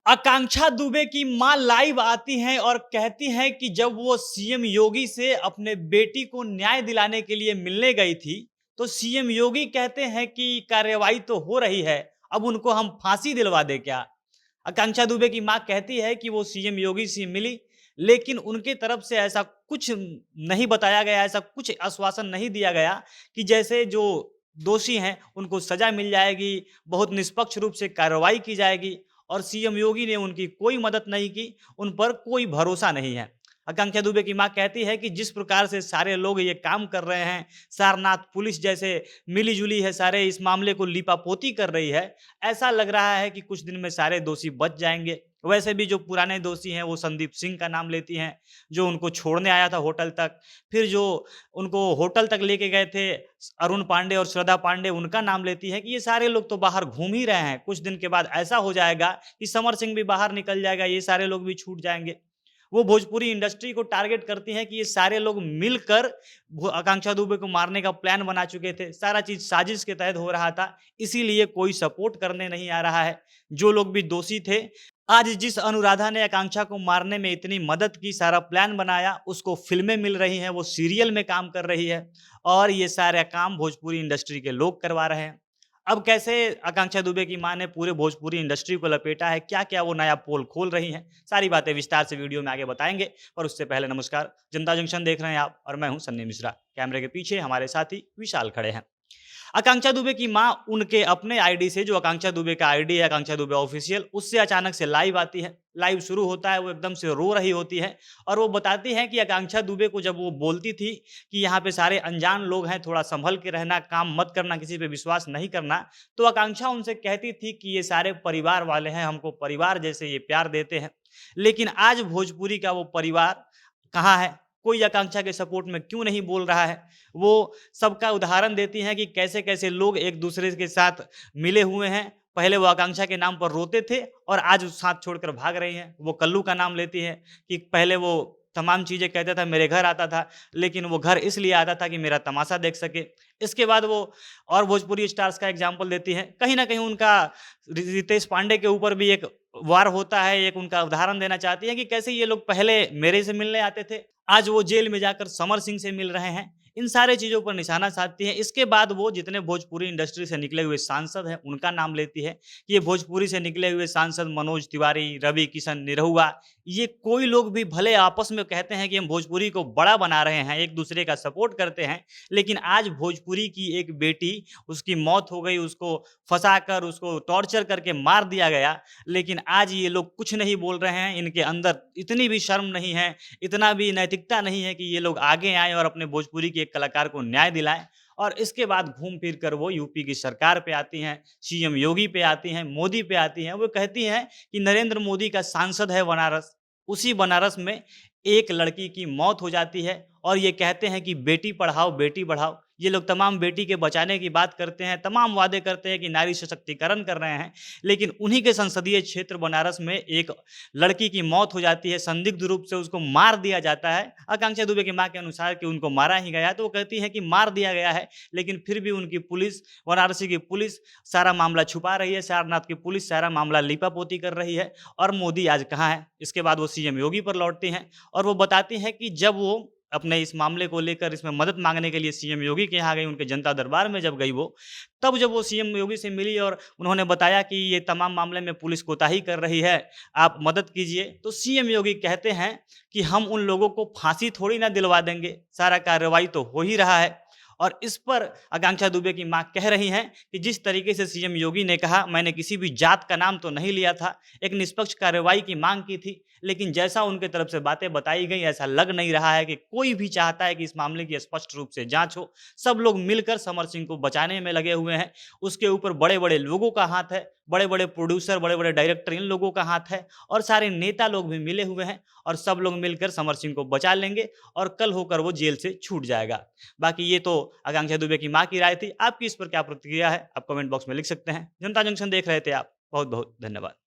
आकांक्षा दुबे की मां लाइव आती हैं और कहती हैं कि जब वो सीएम योगी से अपने बेटी को न्याय दिलाने के लिए मिलने गई थी, तो सीएम योगी कहते हैं कि कार्रवाई तो हो रही है, अब उनको हम फांसी दिलवा दें क्या? आकांक्षा दुबे की मां कहती है कि वो सीएम योगी से मिली, लेकिन उनकी तरफ से ऐसा कुछ नहीं बताया गया, ऐसा कुछ आश्वासन नहीं दिया गया कि जैसे जो दोषी हैं, उनको सजा मिल जाएगी, बहुत निष्पक्ष रूप से कार्रवाई की जाएगी। और सीएम योगी ने उनकी कोई मदद नहीं की, उन पर कोई भरोसा नहीं है। आकांक्षा दुबे की मां कहती है कि जिस प्रकार से सारे लोग ये काम कर रहे हैं, सारनाथ पुलिस जैसे मिली-जुली है, सारे इस मामले को लीपापोती कर रही है, ऐसा लग रहा है कि कुछ दिन में सारे दोषी बच जाएँगे। वैसे भी जो पुराने दोषी हैं, वो संदीप सिंह का नाम लेती हैं, जो उनको छोड़ने आया था होटल तक। फिर जो उनको होटल तक लेके गए थे अरुण पांडे और श्रद्धा पांडे, उनका नाम लेती है कि ये सारे लोग तो बाहर घूम ही रहे हैं। कुछ दिन के बाद ऐसा हो जाएगा कि समर सिंह भी बाहर निकल जाएगा, ये सारे लोग भी छूट जाएँगे। वो भोजपुरी इंडस्ट्री को टारगेट करती हैं कि ये सारे लोग मिलकर आकांक्षा दुबे को मारने का प्लान बना चुके थे। सारा चीज़ साजिश के तहत हो रहा था, इसीलिए कोई सपोर्ट करने नहीं आ रहा है। जो लोग भी दोषी थे, आज जिस अनुराधा ने आकांक्षा को मारने में इतनी मदद की, सारा प्लान बनाया, उसको फ़िल्में मिल रही हैं, वो सीरियल में काम कर रही है और ये सारा काम भोजपुरी इंडस्ट्री के लोग करवा रहे हैं। अब कैसे आकांक्षा दुबे की माँ ने पूरे भोजपुरी इंडस्ट्री को लपेटा है, क्या-क्या वो नया पोल खोल रही हैं, सारी बातें विस्तार से वीडियो में आगे बताएँगे। पर उससे पहले नमस्कार, जनता जंक्शन देख रहे हैं आप और मैं हूँ सन्नी मिश्रा। कैमरे के पीछे हमारे साथी विशाल खड़े हैं। आकांक्षा दुबे की माँ उनके अपने आईडी से, जो आकांक्षा दुबे का आईडी है, आकांक्षा दुबे ऑफिशियल, उससे अचानक से लाइव आती है। लाइव शुरू होता है, वो एकदम से रो रही होती है और वो बताती हैं कि आकांक्षा दुबे को जब वो बोलती थी कि यहाँ पे सारे अनजान लोग हैं, थोड़ा संभल के रहना, काम मत करना, किसी पे विश्वास नहीं करना, तो आकांक्षा उनसे कहती थी कि ये सारे परिवार वाले हैं, हमको परिवार जैसे ये प्यार देते हैं। लेकिन आज भोजपुरी का वो परिवार कहाँ है? कोई आकांक्षा के सपोर्ट में क्यों नहीं बोल रहा है? वो सबका उदाहरण देती हैं कि कैसे-कैसे लोग एक-दूसरे के साथ मिले हुए हैं। पहले वो आकांक्षा के नाम पर रोते थे और आज वो साथ छोड़कर भाग रही हैं। वो कल्लू का नाम लेती हैं कि पहले वो तमाम चीज़ें कहता था, मेरे घर आता था, लेकिन वो घर इसलिए आता था कि मेरा तमाशा देख सके। इसके बाद वो और भोजपुरी स्टार्स का एग्ज़ाम्पल देती हैं। कहीं न कहीं उनका रितेश पांडे के ऊपर भी एक वार होता है, एक उनका उदाहरण देना चाहती हैं कि कैसे ये लोग पहले मेरे से मिलने आते थे, आज वो जेल में जाकर समर सिंह से मिल रहे हैं। इन सारे चीज़ों पर निशाना साधती हैं। इसके बाद वो जितने भोजपुरी इंडस्ट्री से निकले हुए सांसद हैं, उनका नाम लेती है कि ये भोजपुरी से निकले हुए सांसद मनोज तिवारी, रवि किशन, निरहुआ, ये कोई लोग भी भले आपस में कहते हैं कि हम भोजपुरी को बड़ा बना रहे हैं, एक-दूसरे का सपोर्ट करते हैं, लेकिन आज भोजपुरी की एक बेटी, उसकी मौत हो गई, उसको फँसाकर, उसको टॉर्चर करके मार दिया गया, लेकिन आज ये लोग कुछ नहीं बोल रहे हैं। इनके अंदर इतनी भी शर्म नहीं है, इतना भी नैतिकता नहीं है कि ये लोग आगे आएँ और अपने भोजपुरी के एक कलाकार को न्याय दिलाएँ। और इसके बाद घूम फिर कर वो यूपी की सरकार पे आती हैं, सीएम योगी पे आती हैं, मोदी पे आती हैं। वो कहती हैं कि नरेंद्र मोदी का सांसद है बनारस, उसी बनारस में एक लड़की की मौत हो जाती है और ये कहते हैं कि बेटी पढ़ाओ, बेटी बढ़ाओ। ये लोग तमाम बेटी के बचाने की बात करते हैं, तमाम वादे करते हैं कि नारी सशक्तिकरण कर रहे हैं, लेकिन उन्हीं के संसदीय क्षेत्र बनारस में एक लड़की की मौत हो जाती है, संदिग्ध रूप से उसको मार दिया जाता है। आकांक्षा दुबे की माँ के अनुसार कि उनको मारा ही गया है, तो वो कहती है कि मार दिया गया है, लेकिन फिर भी उनकी पुलिस, वाराणसी की पुलिस सारा मामला छुपा रही है, सारनाथ की पुलिस सारा मामला लीपापोती कर रही है और मोदी आज कहाँ है? इसके बाद वो सीएम योगी पर लौटती हैं और वो बताती हैं कि जब वो अपने इस मामले को लेकर इसमें मदद माँगने के लिए सीएम योगी के यहाँ गई, उनके जनता दरबार में जब गई वो, तब जब वो सीएम योगी से मिली और उन्होंने बताया कि ये तमाम मामले में पुलिस कोताही कर रही है, आप मदद कीजिए। तो सीएम योगी कहते हैं कि हम उन लोगों को फांसी थोड़ी ना दिलवा देंगे, सारा कार्रवाई तो हो ही रहा है। और इस पर आकांक्षा दुबे की माँ कह रही हैं कि जिस तरीके से सीएम योगी ने कहा, मैंने किसी भी जात का नाम तो नहीं लिया था, एक निष्पक्ष कार्रवाई की मांग की थी, लेकिन जैसा उनके तरफ से बातें बताई गई, ऐसा लग नहीं रहा है कि कोई भी चाहता है कि इस मामले की स्पष्ट रूप से जांच हो। सब लोग मिलकर समर सिंह को बचाने में लगे हुए हैं। उसके ऊपर बड़े-बड़े लोगों का हाथ है, बड़े-बड़े प्रोड्यूसर, बड़े-बड़े डायरेक्टर, इन लोगों का हाथ है और सारे नेता लोग भी मिले हुए हैं और सब लोग मिलकर समर सिंह को बचा लेंगे और कल होकर वो जेल से छूट जाएगा। बाकी ये तो आकांक्षा दुबे की माँ की राय थी। आपकी इस पर क्या प्रतिक्रिया है? आप कमेंट बॉक्स में लिख सकते हैं। जनता जंक्शन देख रहे थे आप। बहुत-बहुत धन्यवाद।